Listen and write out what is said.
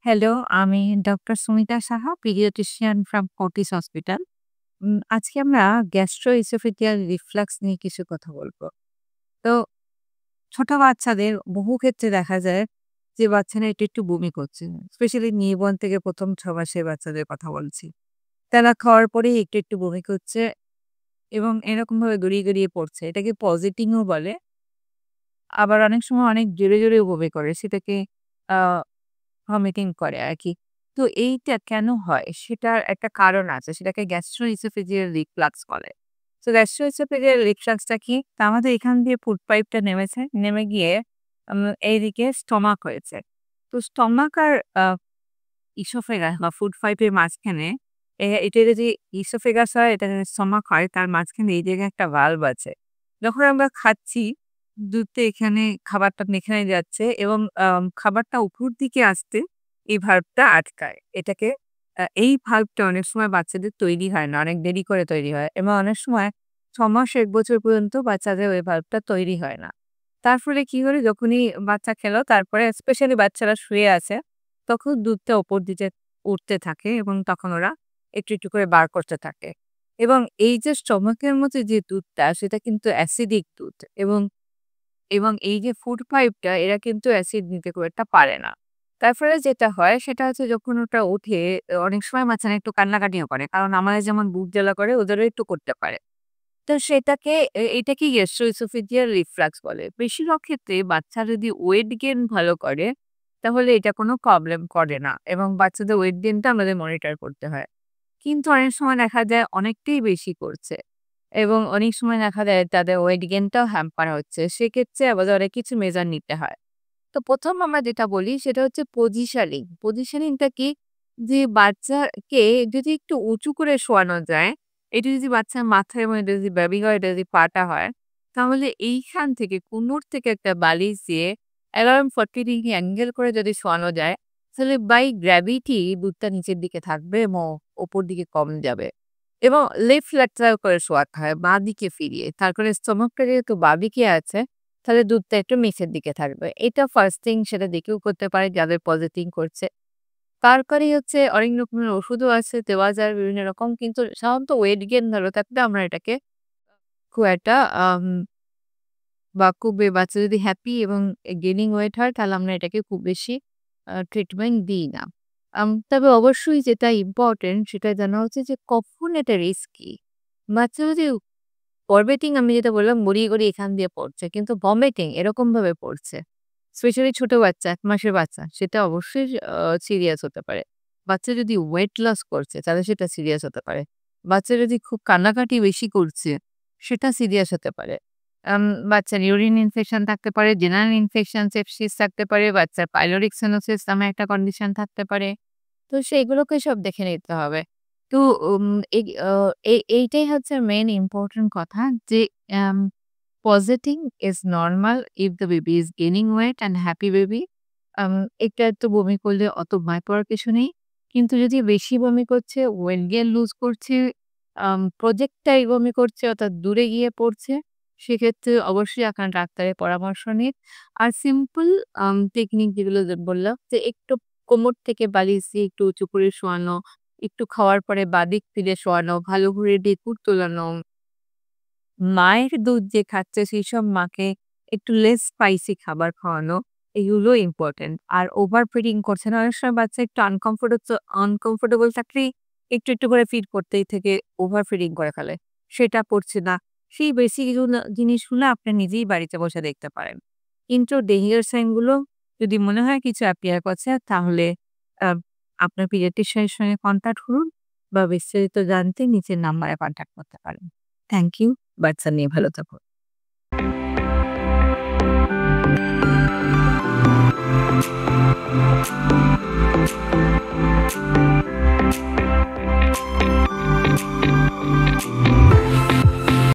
Hello, আমি doctor Sumita Saha, paediatrician from Fortis hospital. আজকে আমরা গ্যাস্ট্রোএসোফেজিয়াল রিফ্লাক্স নিয়ে কিছু কথা বলব। তো ছোট বাচ্চাদের বহু ক্ষেত্রে দেখা যায় যে বাচ্চারা একটু বমি করছে। স্পেশালি নিউবর্ন থেকে ১ম ৬ মাসের বাচ্চাদের কথা বলছি। তারা খাওয়ার পরেই একটু বমি করছে এবং এরকমভাবে গড়িয়ে পড়ছে। এটাকে পজিটিংও বলে। আবার অনেক সময় অনেক জোরেও বমি করে। সেটাকে আ ভমিটিং করে আরকি। তো এইটা কেন হয়? সেটার একটা কারণ আছে। সেটাকে গ্যাস্ট্রোএসোফেজিয়াল রিফ্লাক্স বলে। তো গ্যাস্ট্রোএসোফেজিয়াল রিফ্লাক্সটা কি? তা আমাদের এখান দিয়ে ফুড পাইপটা নেমেছে। নেমে গিয়ে এইদিকে স্টমাক হয়েছে। তো স্টমাক আর ইসোফেগাস বা ফুড পাইপের মাঝখানে এটা যদি ইসোফেগাস হয়, এটা যদি স্টমাক হয়, তার মাঝখানে এই জায়গায় একটা ভালভ আছে। যখন আমরা খাচ্ছি, দুধটা এখানে খাবারটা এখানে যাচ্ছে এবং খাবারটা উপর দিকে আসতে এই ভালভটা আটকায়। এই ভালভটা অনেক সময় বাচ্চাদের তৈরি হয় না। অনেক দেরি করে তৈরি হয় এবং অনেক সময় ৬ মাস ১ বছর পর্যন্ত বাচ্চাদের ওই ভালভটা তৈরি হয় না। তার ফলে কি হলো, যখনই বাচ্চা খেলো তারপরে স্পেশালি বাচ্চারা শুয়ে আছে, তখন দুধটা উপর দিকে উঠতে থাকে এবং তখন ওরা একটু করে বার করতে থাকে। এবং এই যে স্টমাকের মধ্যে যে দুধটা, সেটা কিন্তু অ্যাসিডিক দুধ এবং এই যে ফুড পাইপটা, এরা কিন্তু অ্যাসিড নিতে খুব একটা পারে না। তার ফলে যেটা হয় সেটা হচ্ছে, যখন ওটা ওঠে অনেক সময় বাচ্চারা একটু কান্নাকাটিও করে। কারণ আমাদের যেমন বুক জ্বালা করে, ওদেরও একটু করতে পারে। তো সেটাকে এটাকে গ্যাস্ট্রোএসোফেজিয়াল রিফ্লাক্স বলে। বেশিরভাগ ক্ষেত্রে বাচ্চা যদি ওয়েট গেইন ভালো করে, তাহলে এটা কোনো প্রবলেম করে না এবং বাচ্চাদের ওয়েট গেইনটা আমাদের মনিটর করতে হয়। কিন্তু অনেক সময় দেখা যায় অনেকটাই বেশি করছে এবং অনেক সময় দেখা যায় তাদের ওয়েট গেইনটাও হ্যাম্পার হচ্ছে। সেক্ষেত্রে আমাদের অনেক কিছু মেজার নিতে হয়। তো ১ম আমরা যেটা বলি সেটা হচ্ছে পজিশনিং। পজিশনিংটা কি? যে বাচ্চাকে যদি একটু উঁচু করে শোয়ানো যায়, এটা যদি বাচ্চার মাথায় এবং এটা যদি বেবি হয়, এটা যদি পাটা হয়, তাহলে এইখান থেকে কোমর থেকে একটা বালিশ দিয়ে অ্যারাউন্ড 40 ডিগ্রি অ্যাঙ্গেল করে যদি শোয়ানো যায়, তাহলে বাই গ্র্যাভিটি দুধটা নিচের দিকে থাকবে এবং উপর দিকে কম যাবে। এবং লেফট ল্যাটেরাল করে শোয়াতে হয়, বাঁ দিকে ফিরিয়ে। তার কারণে স্টমাকটা যেহেতু বাঁদিকে আছে, তাহলে দুধটা একটু নিচের দিকে থাকবে। এটা ফার্স্ট থিং, সেটা দেখেও করতে পারে যাদের পজিটিং করছে। তারপরেই হচ্ছে অনেক রকমের ওষুধও আছে, দেওয়া যায় বিভিন্ন রকম। কিন্তু সাধারণত ওয়েট গেইন ভালো থাকলে আমরা এটাকে খুব একটা বা খুব বাচ্চা যদি হ্যাপি এবং গেইনিং ওয়েট হয়, তাহলে আমরা এটাকে খুব বেশি ট্রিটমেন্ট দিই না। তবে অবশ্যই যেটা ইম্পোর্টেন্ট সেটা জানা হচ্ছে যে কখন এটা রিস্কি। বাচ্চা যদি ভমিটিং, আমি যেটা বললাম, গড়িয়ে এখান দিয়ে পড়ছে। কিন্তু ভমিটিং এরকমভাবে পড়ছে। স্পেশালি ছোট বাচ্চা, ১ মাসের বাচ্চা, সেটা অবশ্যই সিরিয়াস হতে পারে। বাচ্চা যদি ওয়েট লস করছে, তাহলে সেটা সিরিয়াস হতে পারে। বাচ্চা যদি খুব কান্নাকাটি বেশি করছে, সেটা সিরিয়াস হতে পারে। আম বাচ্চার ইউরিন ইনফেকশন থাকতে পারে, জেনারেল ইনফেকশন, সেপসিস থাকতে পারে, বাচ্চার পাইলোরিক সিনোসিস নামে একটা কন্ডিশন থাকতে পারে। তো সেগুলোকে সব দেখে নিতে হবে। তো উম এই এইটাই হচ্ছে মেইন ইম্পোর্টেন্ট কথা, যে um posseting is normal if the baby is gaining weight and happy baby. আম একটু বমি করলে অত ভয় পাওয়ার কিছু নেই। কিন্তু যদি বেশি বমি করছে, ওয়েট গেইন লুজ করছে, প্রজেক্টাইল বমি করছে অর্থাৎ দূরে গিয়ে পড়ছে, সেক্ষেত্রে অবশ্যই আপনার ডাক্তারের পরামর্শ নিন। আর সিম্পল টেকনিক যেগুলো বললাম, যে একটু কোমর থেকে বালিশ দিয়ে একটু উঁচু করে শোয়ানো, একটু খাওয়ার পরে বাঁদিক ফিরে শোয়ানো, ভালো করে ঢেকুর তোলানো, মায়ের দুধ যে খাচ্ছে সেইসব মাকে একটু লেস স্পাইসি খাবার খাওয়ানো, এগুলো ইম্পোর্টেন্ট। আর ওভার ফিডিং করছে না, অনেক সময় বাচ্চা একটু আনকমফোর্টেবল থাকলেই একটু করে ফিড করতেই থেকে ওভার ফিডিং করে ফেলে। সেটা করছে না। সেই বেসিক জিনিসগুলো আপনি নিজেই বাড়িতে বসে দেখতে পারেন। কিন্তু ডেঞ্জার সাইন গুলো যদি মনে হয় কিছু অ্যাপিয়ার করছে, তাহলে আ আপনার পিডিয়াট্রিশিয়ান এর সঙ্গে কনট্যাক্ট করুন বা বিস্তারিত জানতে নিচের নাম্বারে কনট্যাক্ট করতে পারেন। Thank you. বাচ্চা নিয়ে ভালো থাকুন।